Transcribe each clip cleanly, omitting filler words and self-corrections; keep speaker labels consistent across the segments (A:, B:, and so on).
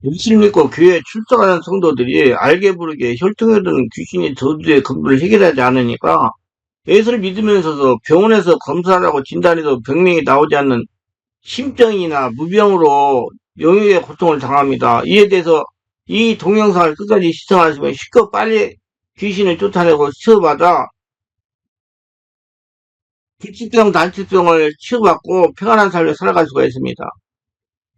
A: 예수를 믿고 교회에 출석하는 성도들이 알게 모르게 혈통해드는 귀신이 저주의 근본을 해결하지 않으니까 예수를 믿으면서도 병원에서 검사하라고 진단해도 병명이 나오지 않는 심병이나 무병으로 영역의 고통을 당합니다. 이에 대해서 이 동영상을 끝까지 시청하시면 쉽고 빨리 귀신을 쫓아내고 치료받아 기치병, 단치병을 치료받고 평안한 삶을 살아갈 수가 있습니다.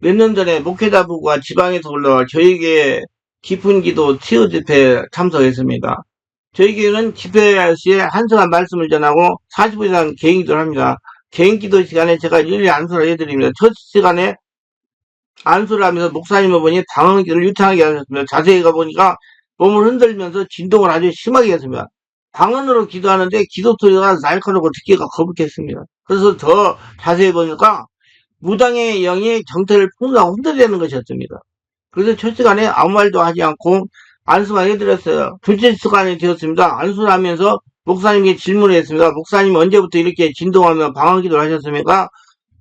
A: 몇 년 전에 목회자부가 지방에서 올라와 저희 교회 깊은 기도 치유 집회에 참석했습니다. 저희 교회는 집회 시에 1시간 말씀을 전하고 40분 이상 개인 기도를 합니다. 개인 기도 시간에 제가 일일이 안수를 해드립니다. 첫 시간에 안수를 하면서 목사님을 보니 방언기를 유창하게 하셨습니다. 자세히 가보니까 몸을 흔들면서 진동을 아주 심하게 했습니다. 방언으로 기도하는데 기도 소리가 날카롭고 듣기가 거북했습니다. 그래서 더 자세히 보니까 무당의 영이 정태를 풍부하고 흔들리는 것이었습니다. 그래서 첫 시간에 아무 말도 하지 않고 안수만 해드렸어요. 둘째 시간이 되었습니다. 안수를 하면서 목사님께 질문을 했습니다. 목사님 언제부터 이렇게 진동하며 방언기도를 하셨습니까?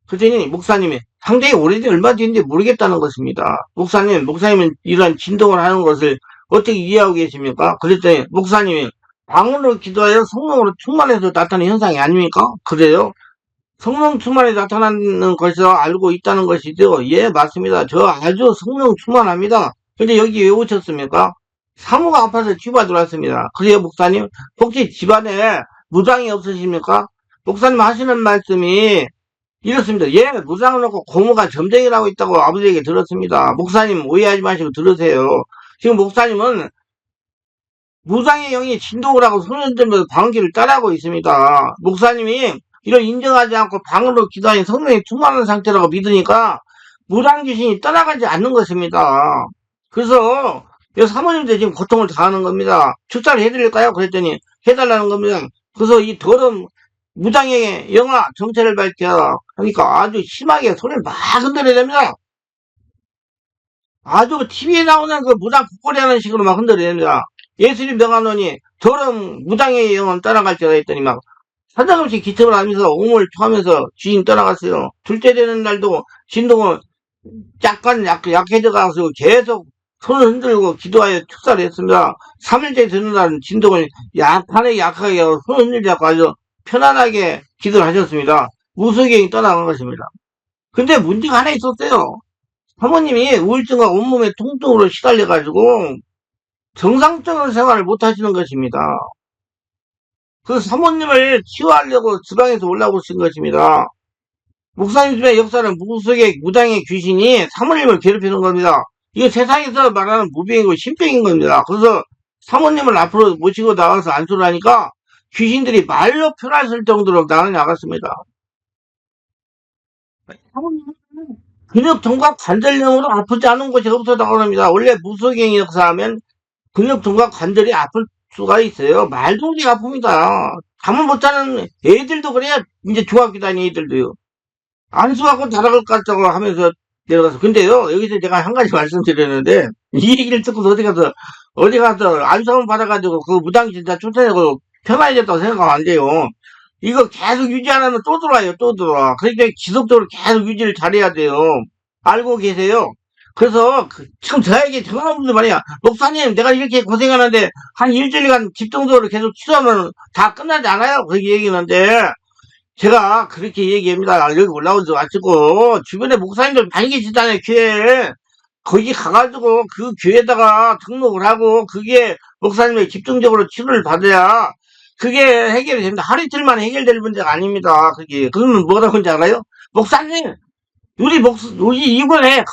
A: 그랬더니 목사님이 상당히 오래된 얼마 됐는지 모르겠다는 것입니다. 목사님은 이러한 진동을 하는 것을 어떻게 이해하고 계십니까? 그랬더니 목사님이 방언으로 기도하여 성령으로 충만해서 나타나는 현상이 아닙니까? 그래요? 성령 충만에 나타나는 것을 알고 있다는 것이죠. 예, 맞습니다. 저 아주 성령 충만합니다. 근데 여기 왜 오셨습니까? 사모가 아파서 치료받으러 왔습니다. 그래요, 목사님? 혹시 집안에 무당이 없으십니까? 목사님 하시는 말씀이 이렇습니다. 예, 무당을 놓고 고모가 점쟁이라고 있다고 아버지에게 들었습니다. 목사님 오해하지 마시고 들으세요. 지금 목사님은 무당의 영이 진동을 하고 손을 흔들면서 방귀를 따라하고 있습니다. 목사님이 이를 인정하지 않고 방으로 기도하니 성령이 충만한 상태라고 믿으니까 무당 귀신이 떠나가지 않는 것입니다. 그래서 사모님들 지금 고통을 당하는 겁니다. 축사를 해드릴까요? 그랬더니 해달라는 겁니다. 그래서 이 더러운 무당의 영화 정체를 밝혀 하니까 아주 심하게 손을 막 흔들어야 됩니다. 아주 TV에 나오는 그 무당 국거리 하는 식으로 막 흔들어야 됩니다. 예수님 명하노니 더러운 무당의 영은 떠나갈지라 했더니 막 사정없이 기침을 하면서 옹을 토하면서 주인 떠나갔어요. 둘째 되는 날도 진동은 약간 약해져가지고 계속 손을 흔들고 기도하여 축사를 했습니다. 3일째 되는 날은 진동을 약하게 하고 손을 흔들지 않고 아주 편안하게 기도를 하셨습니다. 무속경이 떠나간 것입니다. 근데 문제가 하나 있었어요. 사모님이 우울증과 온몸에 통증으로 시달려가지고 정상적인 생활을 못 하시는 것입니다. 그 사모님을 치유하려고 지방에서 올라오신 것입니다. 목사님 집의 역사는 무속의 무당의 귀신이 사모님을 괴롭히는 겁니다. 이거 세상에서 말하는 무병이고 신병인 겁니다. 그래서 사모님을 앞으로 모시고 나가서 안수를 하니까 귀신들이 말로 표현할 정도로 나갔습니다. 사모님은 근육 통과 관절염으로 아프지 않은 곳이 없었다고 합니다. 원래 무속의 역사하면 근육 통과 관절이 아플 수가 있어요. 말동지가 아픕니다. 잠을 못 자는 애들도 그래요. 이제 중학교 다니는 애들도요. 안수하고 나락을 갔다고 하면서 내려가서. 근데요, 여기서 제가 한 가지 말씀드렸는데, 이 얘기를 듣고 어디 가서 안수함을 받아가지고 그 무당 진짜 쫓아내고 편안해졌다고 생각하면 안 돼요. 이거 계속 유지 안 하면 또 들어와요, 또 들어와. 그러니까 지속적으로 계속 유지를 잘해야 돼요. 알고 계세요? 그래서 지금 저에게 전화한 분들 말이야. 목사님, 내가 이렇게 고생하는데 한 일주일간 집중적으로 계속 치료하면 다 끝나지 않아요? 그렇게 얘기하는데 제가 그렇게 얘기합니다. 여기 올라오지 마시고 주변에 목사님들 많이 계시잖아요, 교회에. 거기 가가지고 그 교회에다가 등록을 하고 그게 목사님의 집중적으로 치료를 받아야 그게 해결이 됩니다. 하루 이틀만 해결될 문제가 아닙니다. 그게. 그러면 뭐라고 하는지 알아요? 목사님, 우리 이번에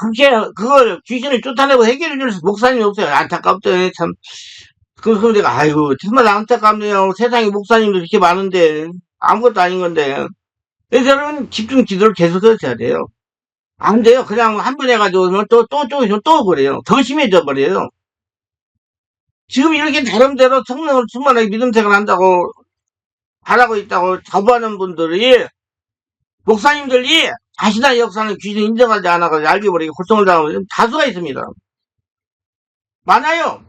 A: 그걸 귀신을 쫓아내고 해결해 줄 목사님이 없어요. 안타깝죠. 참. 그래서 내가, 아이고, 정말 안타깝네요. 세상에 목사님도 이렇게 많은데, 아무것도 아닌 건데. 그래서 여러분, 집중 기도를 계속 하셔야 돼요. 안 돼요. 그냥 한 번 해가지고, 또 그래요. 더 심해져 버려요. 지금 이렇게 나름대로 성령을 충만하게 믿음생활 한다고, 바라고 있다고 자부하는 분들이, 목사님들이 자신의 역사는 귀신 인정하지 않아서 알게버리게 고통을 당하는 다수가 있습니다. 많아요.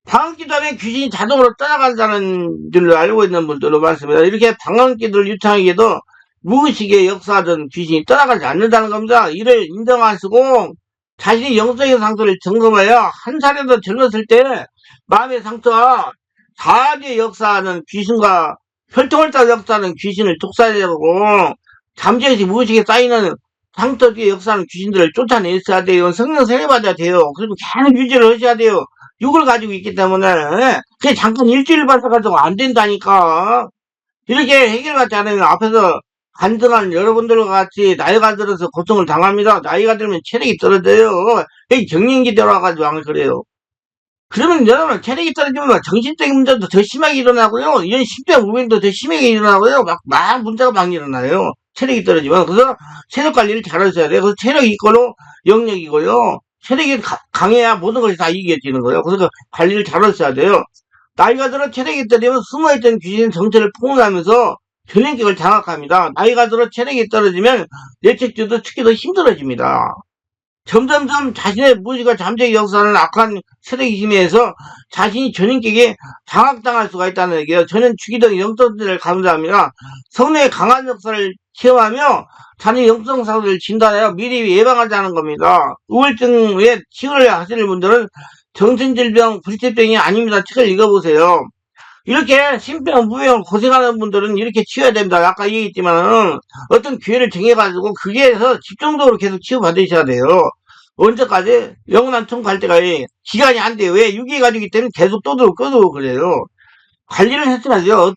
A: 방언기도하면 귀신이 자동으로 떠나간다는 줄로 알고 있는 분들도 많습니다. 이렇게 방언기도를 유창하게도 무의식의 역사든 귀신이 떠나가지 않는다는 겁니다. 이를 인정하시고 자신이 영적인 상처를 점검하여 한 살에도 젊었을 때 마음의 상처와 사지의 역사하는 귀신과 혈통을 따라 역사하는 귀신을 독살하고 잠재에서 무의식에 쌓이는 상처 뒤에 역사하는 귀신들을 쫓아냈어야 돼요. 성령 세례받아야 돼요. 그리고 계속 유지를 하셔야 돼요. 육을 가지고 있기 때문에 그냥 잠깐 일주일 받아가지고 안 된다니까. 이렇게 해결받지 않으면 앞에서 간증한 여러분들과 같이 나이가 들어서 고통을 당합니다. 나이가 들면 체력이 떨어져요. 여기 경련기 들어와가지고 안 그래요. 그러면 여러분 체력이 떨어지면 정신적인 문제도 더 심하게 일어나고요. 이런 심폐무빙도 더 심하게 일어나고요. 막 문제가 막 일어나요. 체력이 떨어지면. 그래서 체력 관리를 잘 하셔야 돼요. 그래서 체력이 있고요. 영역이고요. 체력이 강해야 모든 것이 다 이겨지는 거예요. 그래서 그 관리를 잘 하셔야 돼요. 나이가 들어 체력이 떨어지면 숨어있던 귀신 정체를 폭로하면서 전인격을 장악합니다. 나이가 들어 체력이 떨어지면 뇌척지도 특히도 힘들어집니다. 점점점 자신의 무지가 잠재기 역사는 악한 세력이 힘에서 자신이 전인격에 장악당할 수가 있다는 얘기예요. 저는 주기적 영성들을 감사합니다. 성령의 강한 역사를 체험하며 자신의 영성 상태를 진단하여 미리 예방하자는 겁니다. 우울증에 치료를 하시는 분들은 정신질병, 불치병이 아닙니다. 책을 읽어보세요. 이렇게 심병, 무병 고생하는 분들은 이렇게 치워야 됩니다. 아까 얘기했지만 어떤 기회를 정해가지고 거기에서 집중적으로 계속 치유받으셔야 돼요. 언제까지? 영원한 천국 때가 기간이 안 돼요. 왜? 유기가족이기 때문에 계속 떠들고 그래요. 관리를 했어야죠.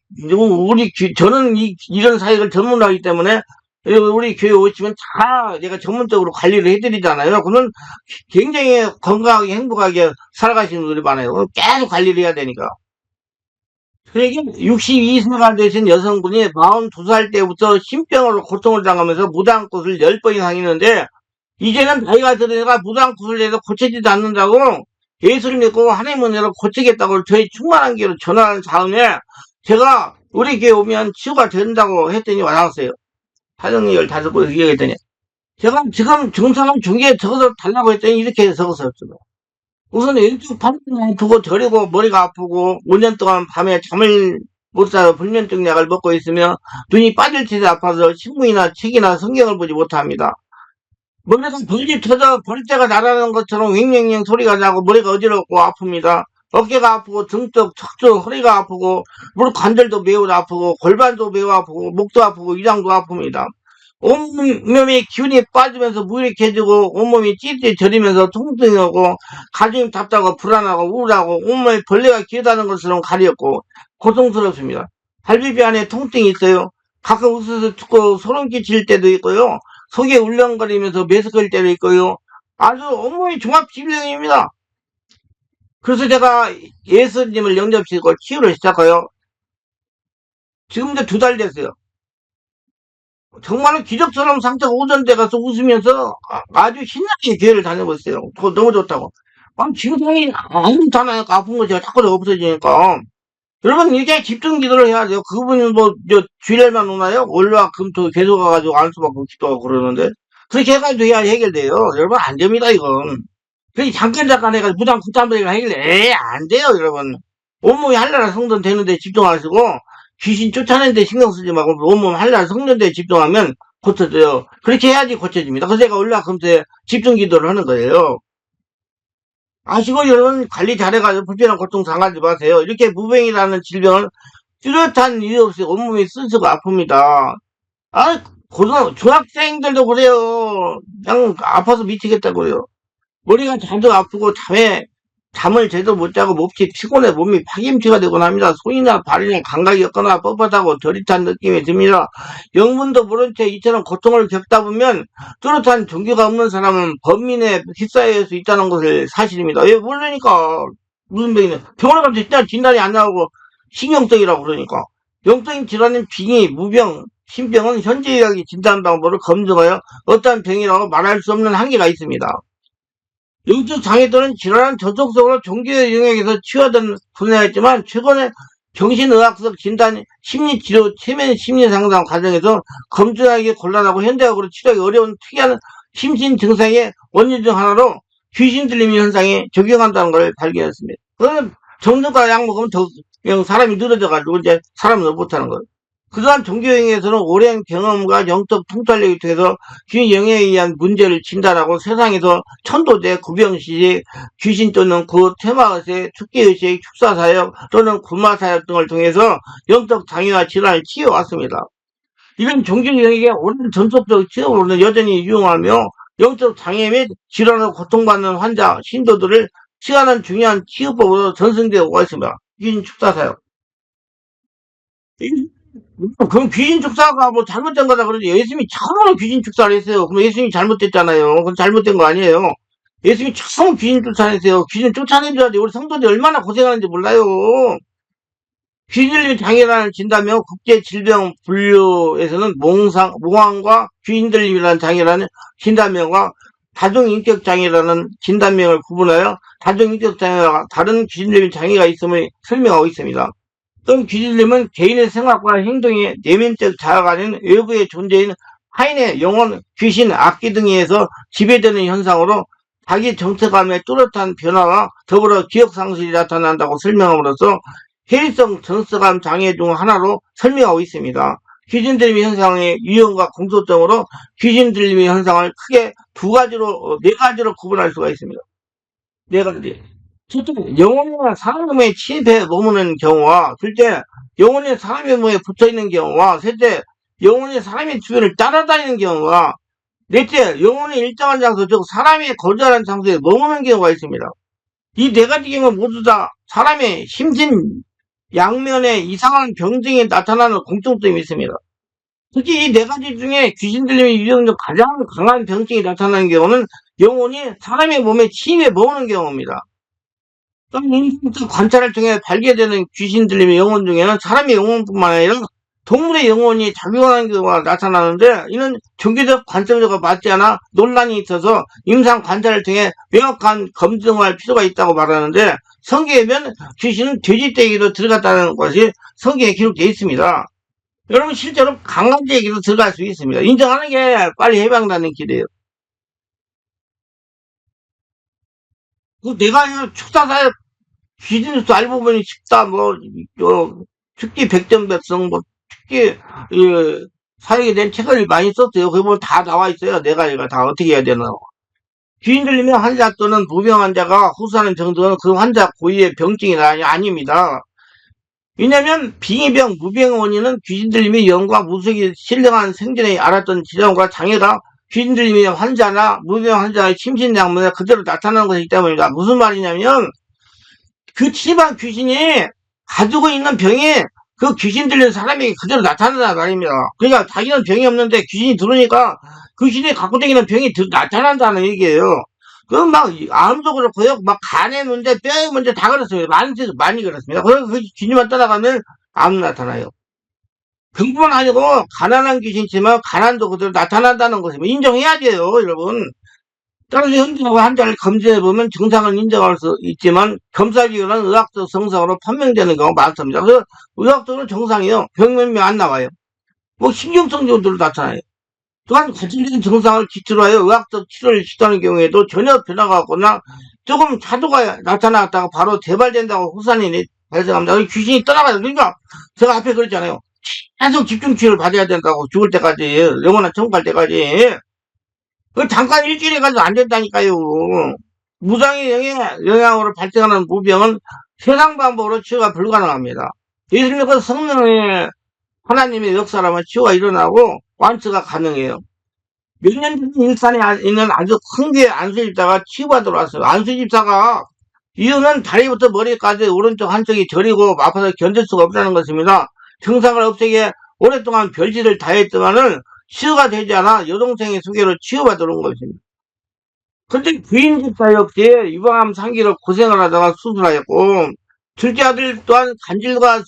A: 저는 이런 사역을 전문하기 때문에 우리 교회 오시면 다 내가 전문적으로 관리를 해드리잖아요. 그러면 굉장히 건강하게 행복하게 살아가시는 분들이 많아요. 계속 관리를 해야 되니까. 그러니까 62세가 되신 여성분이 42살 때부터 심병으로 고통을 당하면서 무당꽃을 10번이나 당했는데 이제는 나이가 들으니까 무당꽃을 내서 고쳐지지 않는다고 예수를 믿고 하나님은 내가 고치겠다고 저희 충만한 기회로 전화한 다음에 제가 우리 교회 오면 치유가 된다고 했더니 와나왔어요. 사정리 15번 얘기했더니 제가 지금 증상을 중기에 적어서 달라고 했더니 이렇게 적었어요. 우선 왼쪽 팔이 아프고 저리고 머리가 아프고 5년 동안 밤에 잠을 못 자서 불면증 약을 먹고 있으며 눈이 빠질 듯이 아파서 신문이나 책이나 성경을 보지 못합니다. 머리가 벌집 터져 벌떼가 날아가는 것처럼 윙윙윙 소리가 나고 머리가 어지럽고 아픕니다. 어깨가 아프고 등쪽, 척추, 허리가 아프고 무릎 관절도 매우 아프고 골반도 매우 아프고 목도 아프고 위장도 아픕니다. 온몸에 기운이 빠지면서 무력해지고 온몸이 찌릿 저리면서 통증이 오고 가슴이 답답하고 불안하고 우울하고 온몸에 벌레가 기어다는 것처럼 가렵고 고통스럽습니다. 갈비뼈 안에 통증이 있어요. 가끔 웃어서 죽고 소름 끼칠 때도 있고요. 속이 울렁거리면서 메스꺼질 때도 있고요. 아주 온몸이 종합질병입니다. 그래서 제가 예수님을 영접시키고 치유를 시작해요. 지금 이제 2달 됐어요. 정말로 기적처럼 상태가 오전돼 가서 웃으면서 아주 신나게 교회를 다녀봤어요. 너무 좋다고. 증상이 아무렇지 않으니까 아픈 것이 자꾸 없어지니까. 여러분, 이게 집중 기도를 해야 돼요. 그분은 주일날만 오나요? 월화, 금, 토 계속 가가지고 안 수밖에 기도하고 그러는데. 그렇게 해가지고 해야 해결돼요. 여러분, 안 됩니다, 이건. 그냥 잠깐 해가지고 무당 국담들이가 해결돼. 안 돼요, 여러분. 온몸이 한나라 성전 되는데 집중하시고, 귀신 쫓아내는데 신경 쓰지 말고 온몸 한나라 성전대에 집중하면 고쳐져요. 그렇게 해야지 고쳐집니다. 그래서 제가 올라금세 집중 기도를 하는 거예요. 아시고 여러분 관리 잘해가지고 불편한 고통 당하지 마세요. 이렇게 무병이라는 질병은 뚜렷한 이유 없이 온몸이 쓰쓰고 아픕니다. 중학생들도 그래요. 그냥 아파서 미치겠다고 그래요. 머리가 자주 아프고 잠을 제대로 못 자고 몹시 피곤해 몸이 파김치가 되곤 합니다. 손이나 발이나 감각이 없거나 뻣뻣하고 저릿한 느낌이 듭니다. 영문도 모른 채 이처럼 고통을 겪다 보면 뚜렷한 종교가 없는 사람은 범민에 휩싸일 수 있다는 것을 사실입니다. 왜 모르니까 무슨 병이냐. 병원에 가면 진짜 진단이 안 나오고 신경성이라고 그러니까. 영적인 질환인 빙의, 무병, 신병은 현재 의학이 진단 방법을 검증하여 어떠한 병이라고 말할 수 없는 한계가 있습니다. 영적 장애들은 질환은 전속적으로 종교의 영역에서 치유하던 분야였지만 최근에 정신의학적 진단, 심리치료, 최면 심리상담 과정에서 검증하기 곤란하고 현대학으로 치료하기 어려운 특이한 심신 증상의 원인 중 하나로 귀신 들림 현상에 적용한다는 걸 발견했습니다. 그러면 정신과 약 먹으면 더 그냥 사람이 늘어져가지고 이제 사람을 못하는 거예요. 그러한 종교행위에서는 오랜 경험과 영적 통찰력이 돼서 귀신 영에 의한 문제를 진단하고 세상에서 천도제, 구병시식, 귀신 또는 그 퇴마의식, 축기의식, 축사사역 또는 구마사역 등을 통해서 영적 장애와 질환을 치유해왔습니다. 이런 종교영역의 오랜 전속적 치료로는 여전히 유용하며 영적 장애 및 질환으로 고통받는 환자, 신도들을 치유하는 중요한 치유법으로 전승되어 오고 있습니다. 귀신 축사사역. 그럼 귀신 축사가 뭐 잘못된 거다 그러지. 예수님이 처음으로 귀신 축사를 했어요. 그럼 예수님이 잘못됐잖아요. 그럼 잘못된 거 아니에요. 예수님이 처음 귀신 쫓아냈어요. 귀신 쫓아낸줄 우리 성도들이 얼마나 고생하는지 몰라요. 귀신 장애라는 진단명 국제질병분류에서는 몽환과 귀신 들림이라는 장애라는 진단명과 다중인격 장애라는 진단명을 구분하여 다중인격 장애와 다른 귀신 들림 장애가 있음을 설명하고 있습니다. 또는 귀신들림은 개인의 생각과 행동의 내면적 자아가 아닌 외부의 존재인 타인의 영혼, 귀신, 악기 등에 의해서 지배되는 현상으로 자기 정체감의 뚜렷한 변화와 더불어 기억 상실이 나타난다고 설명함으로써 해리성 정서감 장애 중 하나로 설명하고 있습니다. 귀신 들림 현상의 유형과 공통점으로 귀신 들림 현상을 크게 네 가지로 구분할 수가 있습니다. 네 가지. 첫째, 영혼이나 사람의 몸에 침입해 머무는 경우와, 둘째, 영혼이 사람의 몸에 붙어있는 경우와, 셋째, 영혼이 사람의 주변을 따라다니는 경우와, 넷째, 영혼이 일정한 장소, 즉 사람이 거주하는 장소에 머무는 경우가 있습니다. 이 네 가지 경우 모두 다 사람의 심신 양면에 이상한 병증이 나타나는 공통점이 있습니다. 특히 이 네 가지 중에 귀신 들림의 유형적 가장 강한 병증이 나타나는 경우는 영혼이 사람의 몸에 침입해 머무는 경우입니다. 인간적 관찰을 통해 발견되는 귀신 들림의 영혼 중에는 사람의 영혼뿐만 아니라 동물의 영혼이 작용하는 경우가 나타나는데, 이는 종교적 관점과 맞지 않아 논란이 있어서 임상 관찰을 통해 명확한 검증할 필요가 있다고 말하는데, 성경에 보면 귀신은 돼지떼기로 들어갔다는 것이 성경에 기록되어 있습니다. 여러분, 실제로 강아지에게도 들어갈 수 있습니다. 인정하는 게 빨리 해방되는 길이에요. 내가 축사사에 귀신수 알고 보니 쉽다, 축기 백전백성, 축기, 사역에 대한 책을 많이 썼어요. 그거 보면 다 나와 있어요. 내가 다 어떻게 해야 되나. 귀신 들리면 환자 또는 무병 환자가 호소하는 정도는 그 환자 고유의 병증이 아닙니다. 왜냐면 빙의병, 무병 원인은 귀신 들림이 영과 무속이 신령한 생전에 알았던 질환과 장애가 귀신 들림이 환자나 무병 환자의 심신양면에 그대로 나타나는 것이기 때문입니다. 무슨 말이냐면, 그 침입한 귀신이 가지고 있는 병이 그 귀신 들린 사람에게 그대로 나타난단 말입니다. 그러니까 자기는 병이 없는데 귀신이 들어오니까 그 귀신이 갖고 다니는 병이 나타난다는 얘기예요. 그럼 막 암도 그렇고요, 막 간의 문제, 뼈의 문제 다 그렇습니다. 많이 그렇습니다. 그래서 그 귀신만 따라가면 암 나타나요. 병뿐만 아니고 가난한 귀신이지만 가난도 그대로 나타난다는 것을 인정해야 돼요, 여러분. 따라서 현대하고 환자를 검진해보면 증상을 인정할 수 있지만 검사기관은 의학적 정상으로 판명되는 경우가 많습니다. 그래서 의학적으로 정상이요. 병명이 안 나와요. 신경성 정도로 나타나요. 또한 구체적인 증상을 기초로 하여 의학적 치료를 시도하는 경우에도 전혀 변화가 없거나 조금 차도가 나타났다가 바로 재발된다고 후산이 발생합니다. 귀신이 떠나가요. 그러니까 제가 앞에 그랬잖아요. 계속 집중치료를 받아야 된다고, 죽을 때까지, 영원한 천국 갈 때까지. 잠깐 일주일 해가지고 안 된다니까요. 무장의 영향으로 발생하는 무병은 세상 방법으로 치유가 불가능합니다. 예수님께서 성령의 하나님의 역사라면 치유가 일어나고 완치가 가능해요. 몇 년 전 일산에 있는 아주 큰 게 안수집사가 치유가 들어왔어요. 안수집사가 이유는 다리부터 머리까지 오른쪽 한쪽이 저리고 아파서 견딜 수가 없다는 것입니다. 증상을 없애기에 오랫동안 별짓을 다했지만은 치유가 되지 않아 여동생의 소개로 치유받으러 온 것입니다. 근데 부인 집사 역시 유방암 3기로 고생을 하다가 수술하였고, 둘째 아들 또한 간질과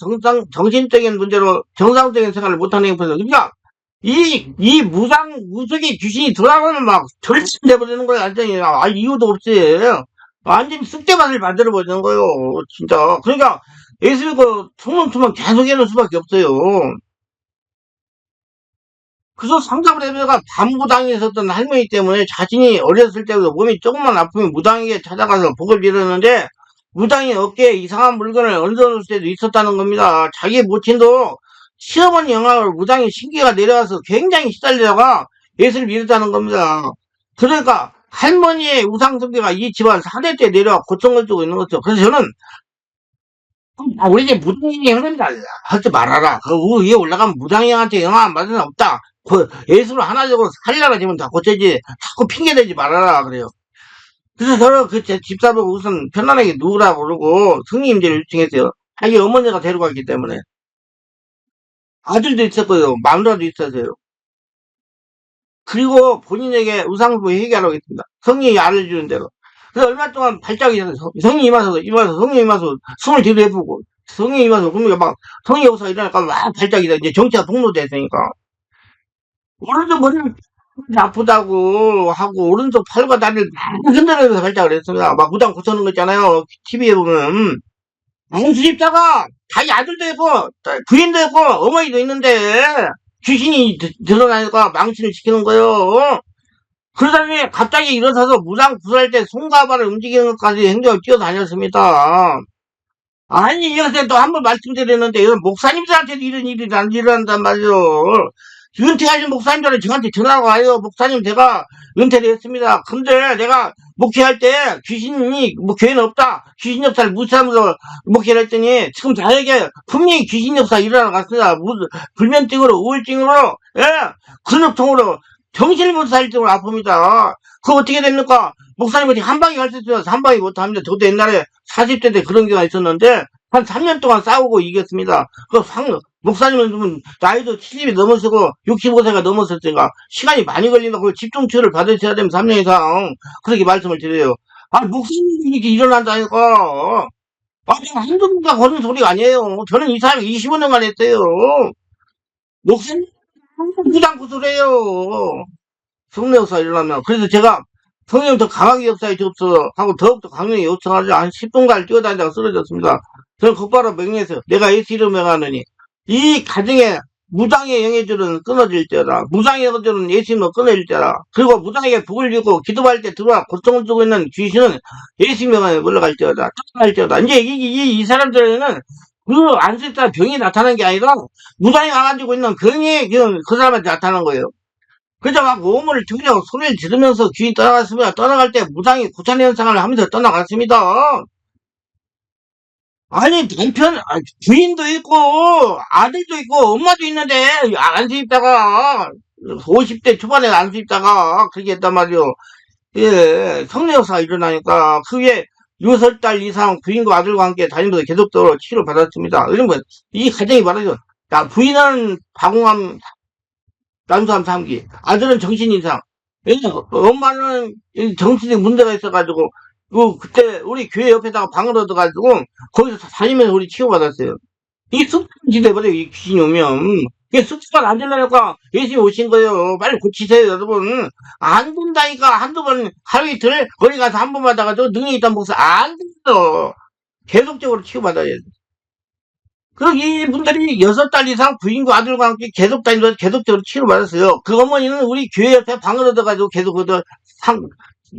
A: 정신적인 문제로 정상적인 생활을 못하는 형편이죠. 그러니까 무속의 귀신이 돌아가면 막 절친돼버리는 거예요. 완전히 이유도 없이 완전히 쑥대밭을 만들어버리는 거예요. 진짜. 그러니까 예수님 투문투문 계속 해놓을 수밖에 없어요. 그래서 상담을 해보니까 반무당에 있었던 할머니 때문에 자신이 어렸을 때부터 몸이 조금만 아프면 무당에게 찾아가서 복을 빌었는데, 무당이 어깨에 이상한 물건을 얹어놓을 때도 있었다는 겁니다. 자기 모친도 시어머니 영향으로 무당의 신기가 내려와서 굉장히 시달리다가 예수를 믿었다는 겁니다. 그러니까 할머니의 우상숭배가 이 집안 4대째 내려와 고통을 주고 있는 거죠. 그래서 저는 우리 집 무당이 형님들 하지 말아라. 그 위에 올라가면 무당형한테 영향 안 받을 수 없다. 그 예수를 하나적으로 살려라 지면 다 고쳐지. 자꾸 핑계대지 말아라 그래요. 그래서 저는 그 제 집사보고 우선 편안하게 누우라고 그러고 성님들을 요청했어요. 자기 어머니가 데려갔기 때문에. 아들도 있었고요. 마누라도 있었어요. 그리고 본인에게 우상부 회개하라고 했습니다. 성령이 알려주는 대로. 그래서 얼마 동안 발작이 있었어요. 성령이 임하서, 성령이 임하서 숨을 들이대보고, 성령이 임하서, 그러니까 막, 성령이 없어 일어나니까 막 발작이 돼. 이제 정체가 폭로됐으니까. 오른쪽 머리를 아프다고 하고, 오른쪽 팔과 다리를 막 흔들면서 발작을 했습니다. 막 무당 고쳐놓은 거 있잖아요. TV에 보면. 안수집자가 자기 아들도 있고, 부인도 있고, 어머니도 있는데, 귀신이 드러나니까 망신을 시키는 거예요. 그러다니 갑자기 일어서서 무당 구설할 때 손가발을 움직이는 것까지 행적을 뛰어다녔습니다. 아니, 이것에 또 한 번 말씀드렸는데, 이건 목사님들한테도 이런 일이 일어난단 말이에요. 은퇴하신 목사님들은 저한테 전화가 와요. 목사님, 제가 은퇴를 했습니다. 근데 내가 목회할 때 귀신이, 뭐, 교회는 없다. 귀신 역사를 무시하면서 목회를 했더니, 지금 저에게 분명히 귀신 역사 일어나러 갔습니다. 불면증으로, 우울증으로, 예, 근육통으로, 정신을 못 차릴 정도로 아픕니다. 그거 어떻게 됩니까? 목사님한테 한 방에 갈 수 있어요. 한 방에 못 합니다. 저도 옛날에 40대 때 그런 경우가 있었는데, 한 3년 동안 싸우고 이겼습니다. 목사님은 나이도 70이 넘었고 65세가 넘었으니까 시간이 많이 걸린다고 집중치료를 받으셔야 되면 3년 이상 그렇게 말씀을 드려요. 아, 목사님이 이렇게 일어난다니까. 아, 지금 한두 분가 거는 소리가 아니에요. 저는 이 사람이 25년간 했어요. 목사님 무당 구슬해요. 성례 역사 일어나면. 그래서 제가 성령 더 강하게 역사에 접수 하고 더욱더 강력히 요청하자 한 10분간 뛰어다니다가 쓰러졌습니다. 저는 곧바로 명령했어요. 내가 예수 이름에 가느니 이 가정에 무당의 영예줄은 끊어질 때다. 무당의 영예줄은 예수님으로 끊어질 때다. 그리고 무당에게 복을 주고 기도할 때 들어와 고통을 주고 있는 귀신은 예수님에 물러갈 때다. 쫓아갈 때다. 이제 이 사람들에는 그 안수있다 병이 나타나는 게 아니라 무당이 와가지고 있는 병이 그 사람한테 나타나는 거예요. 그래서 막 오물을 죽이려고 소리를 지르면서 귀인 떠나갔습니다. 떠나갈 때 무당이 구찬 현상을 하면서 떠나갔습니다. 아니 남편 부인도 있고 아들도 있고 엄마도 있는데 안수 입다가 50대 초반에 안수 입다가 그렇게 했단 말이요. 예, 성례 역사가 일어나니까 그게 6달 이상 부인과 아들과 함께 다니면서 계속적으로 치료를 받았습니다. 이러면 이 가정이 말하죠. 야, 부인은 방황암 난소암 3기, 아들은 정신 이상. 예, 엄마는 정신에 문제가 있어가지고 그때 우리 교회 옆에다가 방을 얻어가지고 거기서 다니면서 우리 치료받았어요. 이게 습관이 돼버려요. 이 귀신이 오면. 이게 습관 안 되려니까 예수님이 오신 거예요. 빨리 고치세요, 여러분. 안 된다니까. 한두 번, 하루 이틀, 거기 가서 한 번 받아가지고 능력이 있다는 목사 안 돼요. 계속적으로 치료받아야 돼. 그리고 이분들이 6달 이상 부인과 아들과 함께 계속 다니면서 계속적으로 치료받았어요. 그 어머니는 우리 교회 옆에 방을 얻어가지고 계속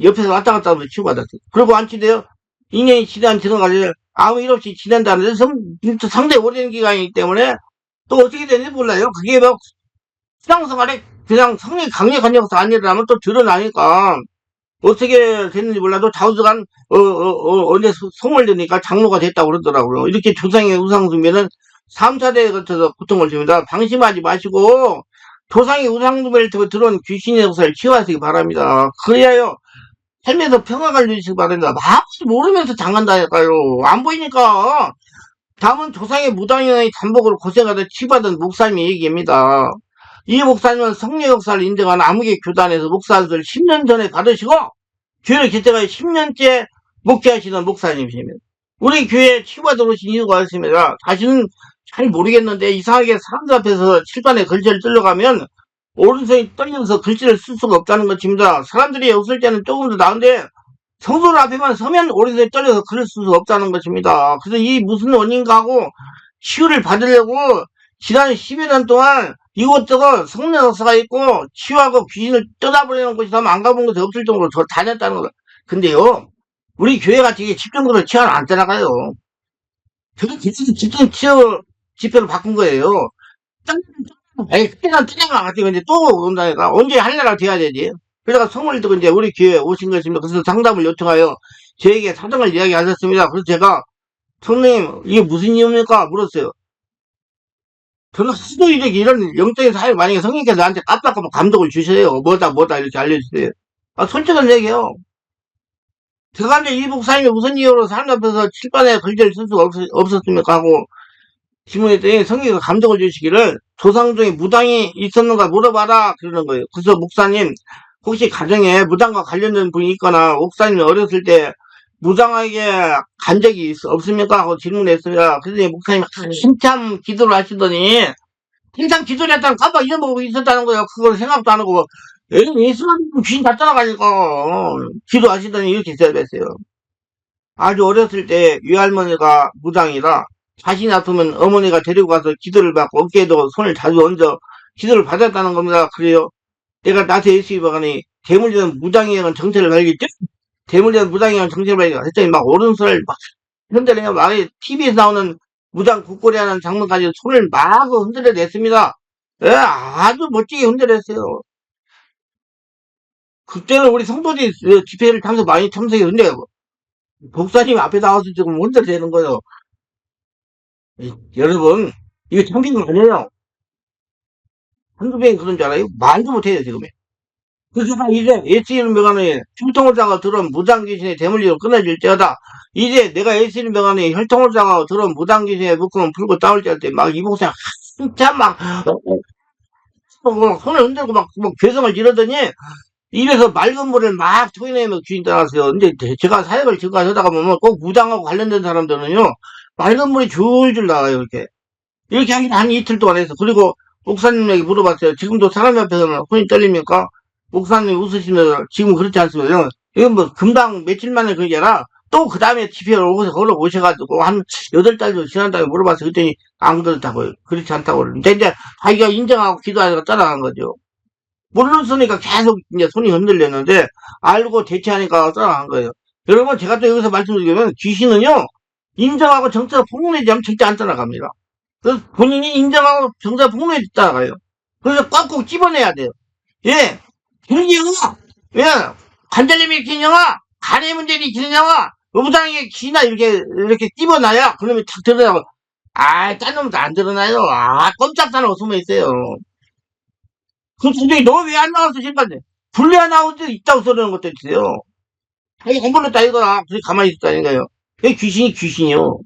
A: 옆에서 왔다 갔다 하면서 치료받았어요. 그리고 완치돼요. 2년이 지난 지나가지 아무 일 없이 지낸다는데 상당히 오랜 기간이기 때문에 또 어떻게 되는지 몰라요. 그게 막 신앙생활에 그냥 성령이 강력한 역사 아니라면 또 드러나니까 어떻게 됐는지 몰라도 좌우지간 언제 성을 드니까 장로가 됐다고 그러더라고요. 이렇게 조상의 우상숭배는 3차대에 거쳐서 고통을 줍니다. 방심하지 마시고 조상의 우상숭배를 들어온 귀신의 역사를 치유하시기 바랍니다. 그래야요 삶에서 평화가 누리시기 바랍니다. 막 모르면서 당한다니까요. 안 보이니까. 다음은 조상의 무당의 잠복으로 고생하다 치받은 목사님의 얘기입니다. 이 목사님은 성령 역사를 인정하는 암흑의 교단에서 목사를 10년 전에 받으시고 교회를 개척하여 10년째 목회하시는 목사님이십니다. 우리 교회에 치유가 들어오신 이유가 있습니다. 다시는 잘 모르겠는데 이상하게 사람들 앞에서 칠판에 글씨를 찔러가면 오른손이 떨려서 글씨를 쓸 수가 없다는 것입니다. 사람들이 없을 때는 조금 더 나은데 성도들 앞에만 서면 오른손이 떨려서 글을 쓸 수 없다는 것입니다. 그래서 이 무슨 원인가 하고 치유를 받으려고 지난 10여 년 동안 이곳저곳 성령 역사가 있고 치유하고 귀신을 떠나버리는 곳이 하면 안 가본 곳이 없을 정도로 저 다녔다는 거다. 근데요 우리 교회가 되게 집중적으로 치유를 안 떠나가요. 저는 집중 치유 집회로 바꾼 거예요. 에이, 그때는 그냥 같이 이제 또 온다니까. 언제 할 나라 돼야 되지? 그래서 성을 듣고 이제 우리 교회에 오신 것입니다. 그래서 상담을 요청하여 저에게 사정을 이야기하셨습니다. 그래서 제가 성님, 이게 무슨 이유입니까? 물었어요. 저는 하도 이렇게 이런 영적인 사회 만약에 성님께서 나한테 깜빡깜빡 감독을 주셔요. 뭐다 이렇게 알려주세요. 아, 솔직한 얘기예요. 제가 이제 이 목사님이 무슨 이유로 사람 앞에서 칠판에 글자를 쓸 수가 없었습니까? 하고 질문했더니 성경에서 감독을 주시기를 조상 중에 무당이 있었는가 물어봐라 그러는 거예요. 그래서 목사님 혹시 가정에 무당과 관련된 분이 있거나 목사님이 어렸을 때 무당에게 간 적이 없습니까? 하고 질문했어요. 그랬더니 목사님이 한참 기도를 하시더니 한참 기도를 했다는 깜빡 잊어먹고 있었다는 거예요. 그걸 생각도 안 하고 예수님 귀신 다 따라가니까 기도하시더니 이렇게 대답했어요. 아주 어렸을 때 외할머니가 무당이라 자신이 아프면 어머니가 데리고 가서 기도를 받고 어깨에도 손을 자주 얹어 기도를 받았다는 겁니다. 그래요. 내가 나한테 예수님 박하니 대물리는 무당이형 정체를 발견했죠? 대물리는 무당이형 정체를 발견했더니 막 오른손을 막 흔들리며 막 TV에서 나오는 무당 국고리 하는 장면까지 손을 막 흔들어냈습니다. 예, 아주 멋지게 흔들었어요. 그때는 우리 성도들이 집회를 많이 참석했는데 목사님 앞에 나와서 지금 흔들대는 거예요. 여러분, 이거 참기는 아니에요. 한두 명이 그런 줄 알아요? 말도 못해요, 지금. 그래서 이제 예수 이름 명안에 혈통을자가 들어온 무당귀신의 대물리로 끊어질 때다. 이제 내가 예수 이름 명안에 혈통을자가 들어온 무당귀신의 묶음을 풀고 따올 때 막 이 목사님 한참 막 손을 흔들고 막 괴성을 지르더니 입에서 맑은 물을 막 토해내며 귀신 따랐어요. 근데 제가 사역을 지금까지 하다가 보면 꼭 무당하고 관련된 사람들은요, 맑은 물이 줄줄 나와요, 이렇게. 이렇게 하긴 한 이틀 동안 해서. 그리고 목사님에게 물어봤어요. 지금도 사람 앞에서는 손이 떨립니까? 목사님이 웃으시면서 지금 그렇지 않습니다. 이건 뭐 금방 며칠 만에 그게 아니라 또 그 다음에 집회를 걸어 오셔가지고 한 8달도 지난 다음에 물어봤어요. 그랬더니 안 그렇다고요. 그렇지 않다고. 근데 이제 자기가 인정하고 기도하다가 떠나간 거죠. 모르으니까 계속 이제 손이 흔들렸는데 알고 대처하니까 떠나간 거예요. 여러분 제가 또 여기서 말씀드리면 귀신은요 인정하고 정체가 폭로되지 않으면 절대 안 떠나갑니다. 그래서 본인이 인정하고 정체가 폭로되지 따라가요. 그래서 꽉꼭 집어내야 돼요. 예, 김기영아, 예, 관절염이 기영아, 간의 문제니 기영아, 무당에게 기나 이렇게 집어놔야 그러면 탁 드러나고, 아, 딴 놈도 안 드러나요. 아, 꼼짝도 숨어 있어요. 그 도저히 너 왜 안 나와서 지금까지 불려야 나올 때 있다고 소리하는 것도 있어요. 아니 공부를 따이거나 그렇게 가만히 있었다는 거예요. 그 귀신이 귀신이요.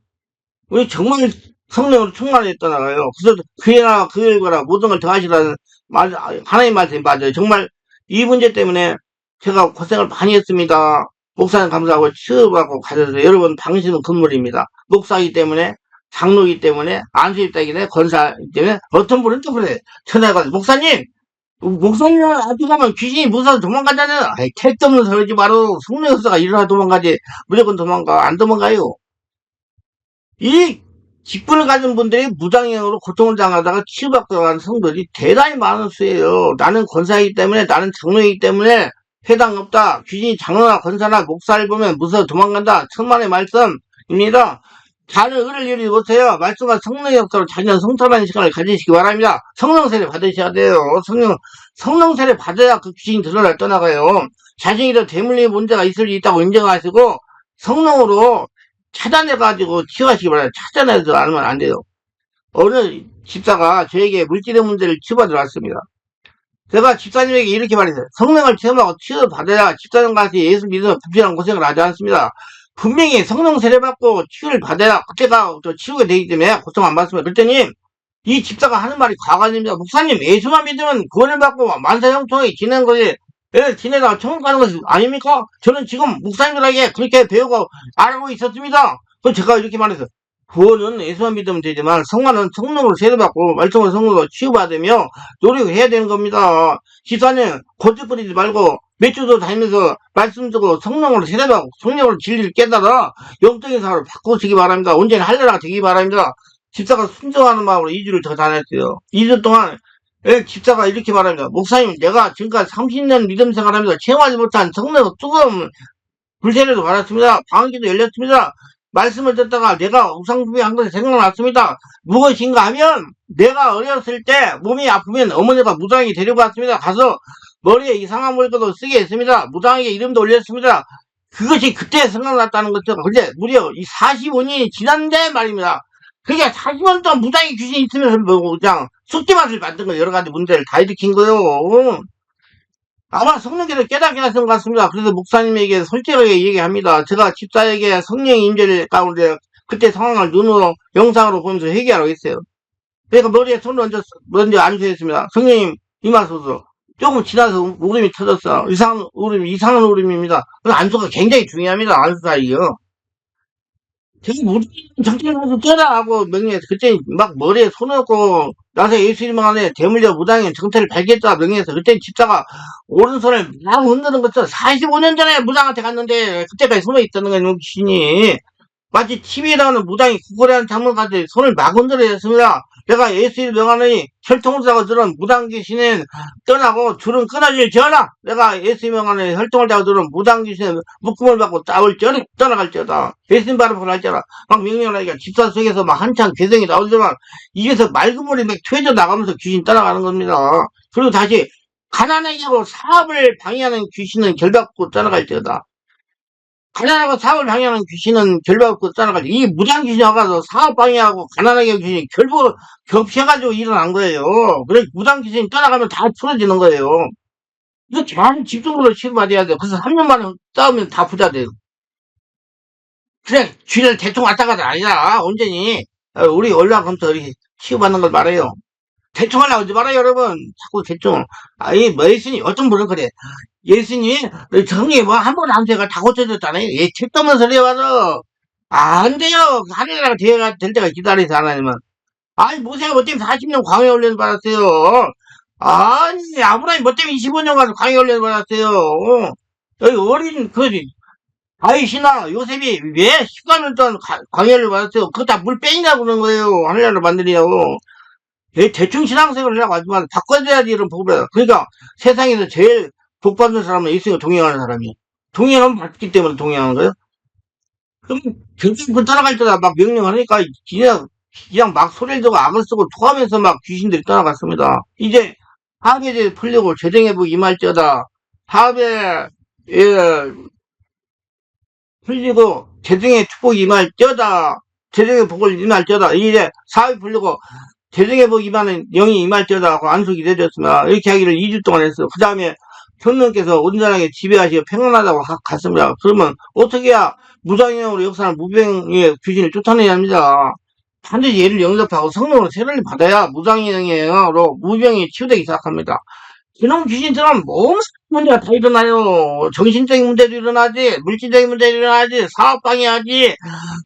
A: 우리 정말 성령으로 충만했다 나가요. 그래서 그애나 그 일거나 모든 걸 더하시라는 말 하나님 말씀이 맞아요. 정말 이 문제 때문에 제가 고생을 많이 했습니다. 목사님 감사하고 취업하고 가셔서 여러분 당신은 건물입니다. 목사이기 때문에 장로이기 때문에 안수입자이기 때문에 권사이기 때문에 어떤 분은 또 그래 전화해가지고 목사님 목사님 앞에 가면 귀신이 무서워서 도망가잖아요. 아이 택도 없는 소리지 말고 성령 역사가 일어나 도망가지 무조건 도망가 안 도망가요. 이 직분을 가진 분들이 무당형으로 고통을 당하다가 치유받고 가는 성도들이 대단히 많은 수예요. 나는 권사이기 때문에 나는 장로이기 때문에 해당 없다. 귀신이 장로나 권사나 목사를 보면 무서워 도망간다. 천만의 말씀입니다. 다른 의를 이루지 못해요. 말씀과 성령 역사로 자기는 성찰하는 시간을 가지시기 바랍니다. 성령 세례 받으셔야 돼요. 성령 세례 받아야 그 귀신이 드러날 떠나가요. 자신이 대물림 문제가 있을 수 있다고 인정하시고 성령으로 찾아내가지고 치유하시기 바랍니다. 찾아내지 않으면 안 돼요. 어느 집사가 저에게 물질의 문제를 치유받으러 왔습니다. 제가 집사님에게 이렇게 말했어요. 성령을 체험하고 치유받아야 집사님과 같이 예수 믿으면 불필요한 고생을 하지 않습니다. 분명히 성령 세례받고 치유를 받아야 그때가 또 치유가 되기 때문에 고통 안 받습니다. 그랬더니 이 집사가 하는 말이 과관입니다. 목사님 예수만 믿으면 구원을 받고 만사형통하게 지내는 것이 지내다가 천국 가는 것이 아닙니까? 저는 지금 목사님들에게 그렇게 배우고 알고 있었습니다. 그럼 제가 이렇게 말했어요. 구원은 예수만 믿으면 되지만 성화는 성령으로 세례받고 말씀으로 성령으로 치유받으며 노력을 해야 되는 겁니다. 집사님 고집 부리지 말고 몇 주도 다니면서 말씀 듣고 성령으로 세례받고 성령으로 진리를 깨달아 영적인 사람으로 바꾸시기 바랍니다. 언제나 할례가 되기 바랍니다. 집사가 순종하는 마음으로 2주를 더 다녔어요. 2주 동안 집사가 이렇게 말합니다. 목사님 내가 지금까지 30년 믿음 생활하면서 체험하지 못한 성령의 뜨거운 불세례도 받았습니다. 방언기도 열렸습니다. 말씀을 듣다가 내가 우상숭배한 것이 생각났습니다. 무엇인가 하면 내가 어렸을 때 몸이 아프면 어머니가 무당이 데리고 왔습니다. 가서 머리에 이상한 물건도 쓰게 했습니다. 무당에게 이름도 올렸습니다. 그것이 그때 생각났다는 거죠. 근데 무려 이 45년이 지났는데 말입니다. 그게 40년 동안 무당이 귀신이 있으면서 뭐 그냥 숙제맛을 만든 거 여러 가지 문제를 다 일으킨 거예요. 아마 성령께서 깨닫게 하신 것 같습니다. 그래서 목사님에게 솔직하게 얘기합니다. 제가 집사에게 성령의 임재를 가운데 그때 상황을 눈으로 영상으로 보면서 회개하라고 했어요. 그러니까 머리에 손을 먼저 안수했습니다. 성령님 임하소서. 조금 지나서 울음이 터졌어. 이상한 울음입니다. 그 안수가 굉장히 중요합니다. 안수 사이요. 되게 무슨 정신을 깨라 하고 명령해서 그때 막 머리에 손을 얹고 나서 예수님 안에 대물려 무당의 정체를 발견했다 명령해서 그때 집사가 오른손을 막 흔드는 것처럼 45년 전에 무당한테 갔는데 그때까지 숨어 있다는 거예요. 귀신이 마치 TV에 나오는 무당이 구걸하는 장면 같아 손을 막 흔들어댔습니다. 내가 예수의 명하노니 혈통을 하고 들은 무당 귀신은 떠나고 줄은 끊어질 지어라. 내가 예수의 명하노니 혈통을 하고 들은 무당 귀신은 묶음을 받고 따올 지어라. 떠나갈지어다. 예수님 바로 할지어라. 막 명령을 하니까 집사 속에서 막 한창 괴성이 나오지만 입에서 맑은 물이 막 튀어져 나가면서 귀신 떠나가는 겁니다. 그리고 다시 가난하게 하고 사업을 방해하는 귀신은 결박고 떠나갈지어다. 가난하고 사업을 방해하는 귀신은 결박고 떠나가지고 이 무당 귀신이 와가지고 사업 방해하고 가난하게 하는 귀신이 겹쳐가지고 일어난 거예요. 그래서 무당 귀신이 떠나가면 다 풀어지는 거예요. 이거 잘 집중적으로 치료받아야 돼요. 그래서 3년 만에 싸우면 다 부자 돼요. 그래 쥐를 대충 왔다 가다 아니라 온전히 우리 올라가면서 이렇게 치유받는 걸 말해요. 대충 하려고 하지 말아요 여러분. 자꾸 대충. 아이 뭐 예수님 어떤 분은 그래. 예수님이 정리 뭐 한 번 암세가 다 고쳐졌다네. 얘 책도 없는 소리 와서 안 돼요. 하늘나라가 될 때가 기다리세요 하나님은. 아니 모세가 뭐 때문에 40년 광해 훈련 받았어요. 아니 아브라함이 뭐 때문에 25년 가서 광해 훈련 받았어요. 여기 어린 그 다윗이나 요셉이 왜 10년 동안 광해를 받았어요. 그거 다 물 빼이냐고 그러는 거예요. 하늘나라 만들이냐고. 대충 신앙생활을 하려고 하지만 바꿔줘야지 이런 복을. 그러니까 세상에서 제일 복 받는 사람은 예수님을 동행하는 사람이에요. 동행하면 받기 때문에 동행하는 거예요. 그럼 결국 그 따라갈 때다 막 명령하니까 그냥 막 소리를 듣고 악을 쓰고 토하면서 막 귀신들이 떠나갔습니다. 이제 사업에 대해 풀리고 재정회복 임할지어다. 사업에 예, 풀리고 재정의 축복이 임할지어다. 재정의 복을 임할지어다. 이제 사업이 풀리고 재정회복 임하는 영이 임할지어다 하고 안수기 내렸습니다. 이렇게 하기를 2주 동안 했어요. 그 다음에 성령께서 온전하게 지배하시고 평안하다고 갔습니다. 그러면 어떻게 해야 무장형으로 역사하는 무병의 귀신을 쫓아내야 합니다. 반드시 얘를 영접하고 성령으로 세례를 받아야 무장형으로 무병이 치유되기 시작합니다. 이런 귀신 들어가면 몸 문제가 다 일어나요. 정신적인 문제도 일어나지, 물질적인 문제도 일어나지, 사업 방해하지,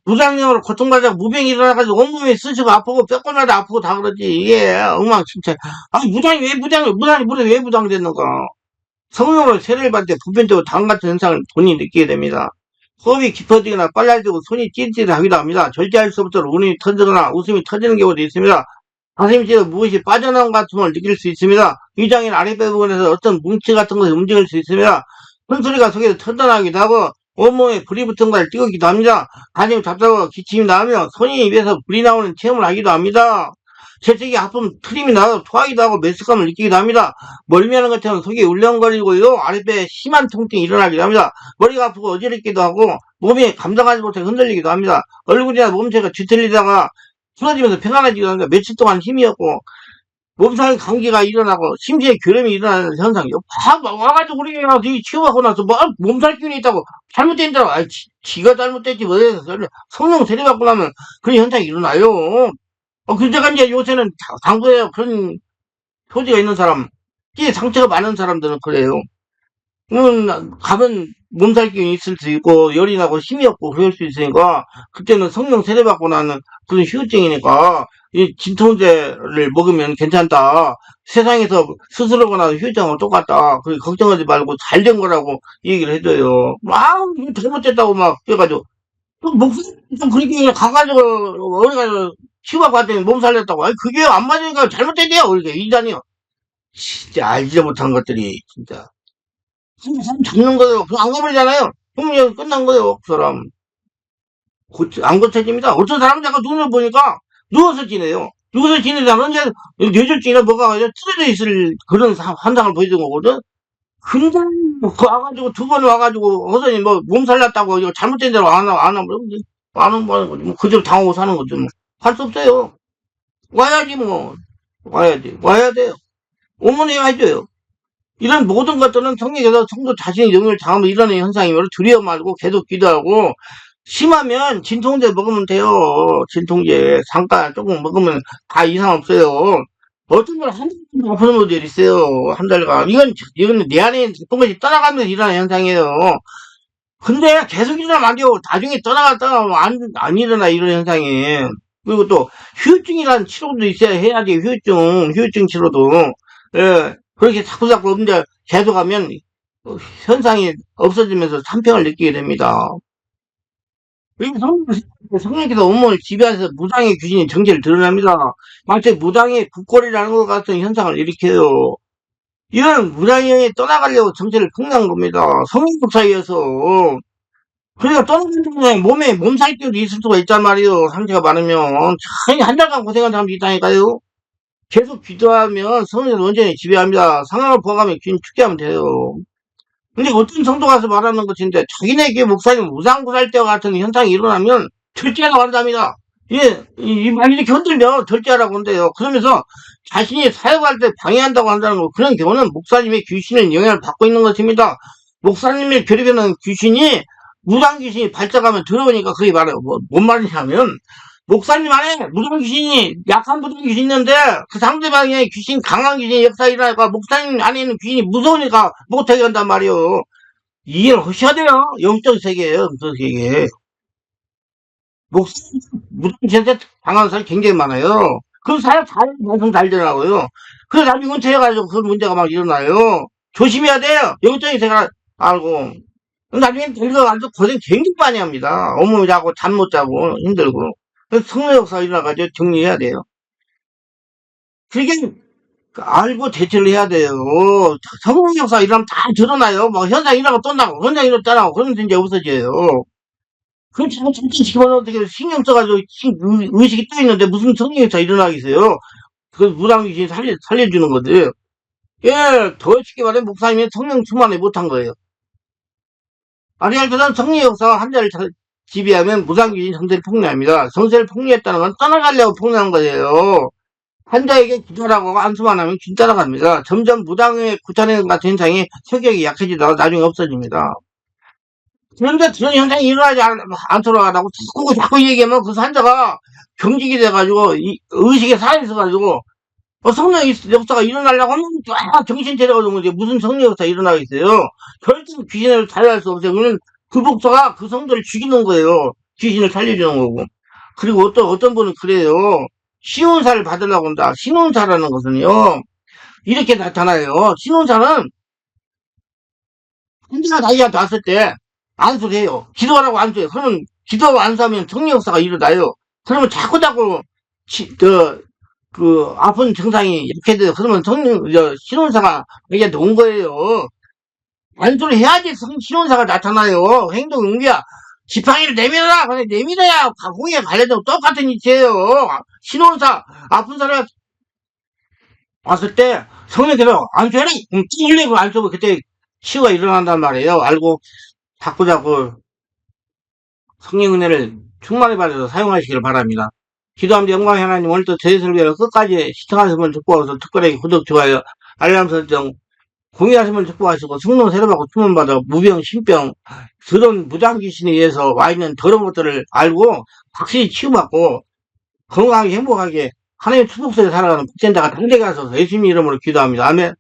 A: 무장형으로 고통받아 무병이 일어나가지고 온몸이 쑤시고 아프고 뼈골마다 아프고 다 그러지. 이게 엉망진창. 아니 무장이 왜 무장됐는가? 성령으로 세례를 받을 때 보편적으로 다음 같은 현상을 본인이 느끼게 됩니다. 호흡이 깊어지거나 빨라지고 손이 찌릿찌릿하기도 합니다. 절제할 수 없도록 울음이 터지거나 웃음이 터지는 경우도 있습니다. 가슴에서 무엇이 빠져나온 것 같은 걸 느낄 수 있습니다. 위장인 아랫배 부분에서 어떤 뭉치 같은 것이 움직일 수 있습니다. 큰 소리가 속에서 터져나기도 하고 온몸에 불이 붙은 것을 띄우기도 합니다. 가슴이 답답하고 기침이 나오며 손이 입에서 불이 나오는 체험을 하기도 합니다. 재채기 아픔 트림이 나고 토하기도 하고 메스감을 느끼기도 합니다. 멀미하는 것처럼 속이 울렁거리고요. 아랫배에 심한 통증이 일어나기도 합니다. 머리가 아프고 어지럽기도 하고 몸이 감당하지 못해 흔들리기도 합니다. 얼굴이나 몸체가 뒤틀리다가 풀어지면서 평안해지기도 합니다. 며칠 동안 힘이 없고 몸살 감기가 일어나고 심지어 결함이 일어나는 현상이요. 와가지고 우리가 치유하고 나서 뭐 몸살균이 있다고 잘못된다고 지가 잘못됐지 뭐 성령 세례받고 나면 그런 현상이 일어나요. 그때가 이제 요새는 당구에 그런 소지가 있는 사람, 이 상처가 많은 사람들은 그래요. 가면 몸살기운이 있을 수 있고, 열이 나고 힘이 없고 그럴 수 있으니까, 그때는 성령 세례받고 나는 그런 휴증이니까, 이 진통제를 먹으면 괜찮다. 세상에서 스스로거나 휴증하고 똑같다. 그래, 걱정하지 말고 잘 된 거라고 얘기를 해줘요. 잘못됐다고 막, 그래가지고, 목소리 좀 그렇게 가가지고, 어디 가서 치료받고 왔더니 몸 살렸다고. 아니, 그게 안 맞으니까 잘못됐대요. 이렇게, 이단이요. 진짜 알지 못한 것들이, 진짜. 사람 잡는 거예요. 그냥 안 가버리잖아요. 그럼 이제 끝난 거예요, 그 사람. 안 고쳐집니다. 어떤 사람은 자꾸 눈을 보니까 누워서 지내요. 누워서 지내다가 언제 뇌졸중이나 뭐가 가지고 틀어져 있을 그런 환상을 보이던 거거든. 근데 그 와가지고 두 번 와가지고 어선이 뭐 몸살 났다고 이거 잘못된 대로 안 하면 안 하는 거지. 뭐 그대로 당하고 사는 거죠. 뭐. 할 수 없어요. 와야지 뭐. 와야지. 와야 돼요. 오면 해야죠. 이런 모든 것들은 성경에서 성도 자신의 영역을 당하면 일어나는 현상이므로 두려워 말고 계속 기도하고 심하면 진통제 먹으면 돼요. 진통제 잠깐 조금 먹으면 다 이상 없어요. 어떤 걸 한 달간 아픈 분들이 있어요. 한 달간. 이건 내 안에 있던 것이 떠나가면서 일어나는 현상이에요. 근데 계속 일어나면 안 돼요. 나중에 떠나갔다가 안 일어나, 이런 현상이. 그리고 또, 후유증이라는 치료도 있어야 해야지, 후유증 치료도. 예, 그렇게 자꾸자꾸 없는데 계속하면, 현상이 없어지면서 산평을 느끼게 됩니다. 성령께서 온몸을 지배하셔서 무당의 귀신이 정체를 드러납니다. 마치 무당의 국골이라는 것 같은 현상을 일으켜요. 이런 무당이 떠나가려고 정체를 폭로한 겁니다. 성인국 사이에서. 그러니까 떠나는 중에 몸에 몸살기도 있을 수가 있단 말이에요. 상처가 많으면. 참, 한 달간 고생한 사람도 있다니까요. 계속 기도하면 성령은 온전히 지배합니다. 상황을 보아가며 귀신 죽게 하면 돼요. 근데 어떤 성도 가서 말하는 것인데 자기네 교 목사님 우상구살 때와 같은 현상이 일어나면 절제하라고 한답니다. 예, 막 이렇게 흔들면 절제하라고 한대요. 그러면서 자신이 사역할 때 방해한다고 한다는 거, 그런 경우는 목사님의 귀신의 영향을 받고 있는 것입니다. 목사님을 괴롭히는 귀신이 무당 귀신이 발작하면 들어오니까 그게 말해요. 뭔 말이냐면 목사님 안에 무당 귀신이 약한 무당 귀신이 있는데 그 상대방의 귀신 강한 귀신이 역사에 일어나니까 목사님 안에 있는 귀신이 무서우니까 못하게 한단 말이에요. 이해를 하셔야 돼요. 영적 세계예요. 영적 세계. 목사님 무당 귀신한테 당하는 사람이 굉장히 많아요. 그 사람 방송 잘 되더라고요. 그래서 나중에 은퇴해가지고 그 문제가 막 일어나요. 조심해야 돼요. 영적인 세계를 알고. 나중에 데리고 가서 고생 굉장히 많이 합니다. 온몸이 자고 잠 못 자고 힘들고. 그래서 성령 역사가 일어나가지고 정리해야 돼요. 그게 알고 대처를 해야 돼요. 성령 역사가 일어나면 다 드러나요. 뭐 현장 일어나고 또 나고 현장 일어나고 또 나고 그러면 이제 없어져요. 그럼 참 지키면 어떻게 신경 써가지고 의식이 떠 있는데 무슨 성령 역사 일어나겠어요. 그 무당귀신이 살려주는 거지. 예, 더 쉽게 말해 목사님이 성령 충만을 못한 거예요. 아리알토는 성령 역사가 환자를 지배하면 무당귀신 성세를 폭로합니다. 성세를 폭로했다는 건 떠나가려고 폭로한 거예요. 환자에게 기도하라고 안수만 하면 균 따라갑니다. 점점 무당의 구타내는 같은 현상이 성격이 약해지다가 나중에 없어집니다. 그런데 그런 현상이 일어나지 않도록 하라고 자꾸 얘기하면 그 환자가 경직이 돼가지고 의식에 살아있어가지고 성령 역사가 일어나려고 하면 정신 차려가지고 이제 무슨 성령 역사가 일어나겠어요. 절대 귀신을 살려할 수 없어요. 그러면 그 목사가 그 성도를 죽이는 거예요. 귀신을 살려주는 거고. 그리고 어떤 분은 그래요. 신혼사를 받으려고 한다. 신혼사라는 것은요, 이렇게 나타나요. 신혼사는 혼자 나이가 났을 때 안수를 해요. 기도하라고 안수해요. 그러면 기도하고 안수하면 성령 역사가 일어나요. 그러면 자꾸 아픈 증상이 이렇게 돼요. 그러면 신혼사가 이게 놓은 거예요. 안수를 해야지 신혼사가 나타나요. 행동 응기야. 지팡이를 내밀어라! 그래, 내밀어야 공에 관련된 똑같은 이치예요. 신혼사, 아픈 사람 왔을 때 성령께서 안수해라! 찔리고 안수고 그때 치유가 일어난단 말이에요. 알고 자꾸 성령 은혜를 충만히 받아서 사용하시기를 바랍니다. 기도합니다. 영광의 하나님, 오늘도 저희 설교를 끝까지 시청하시면 축복하셔서 특별히 구독, 좋아요, 알람 설정, 공유하시면 축복하시고 성령 세례받고 충만받아 무병, 신병, 더러운 무장귀신에 의해서 와있는 더러운 것들을 알고 확실히 치유받고 건강하게 행복하게 하나님의 축복 속에 살아가는 복전자가 당대가 하소서 예수님 이름으로 기도합니다. 아멘.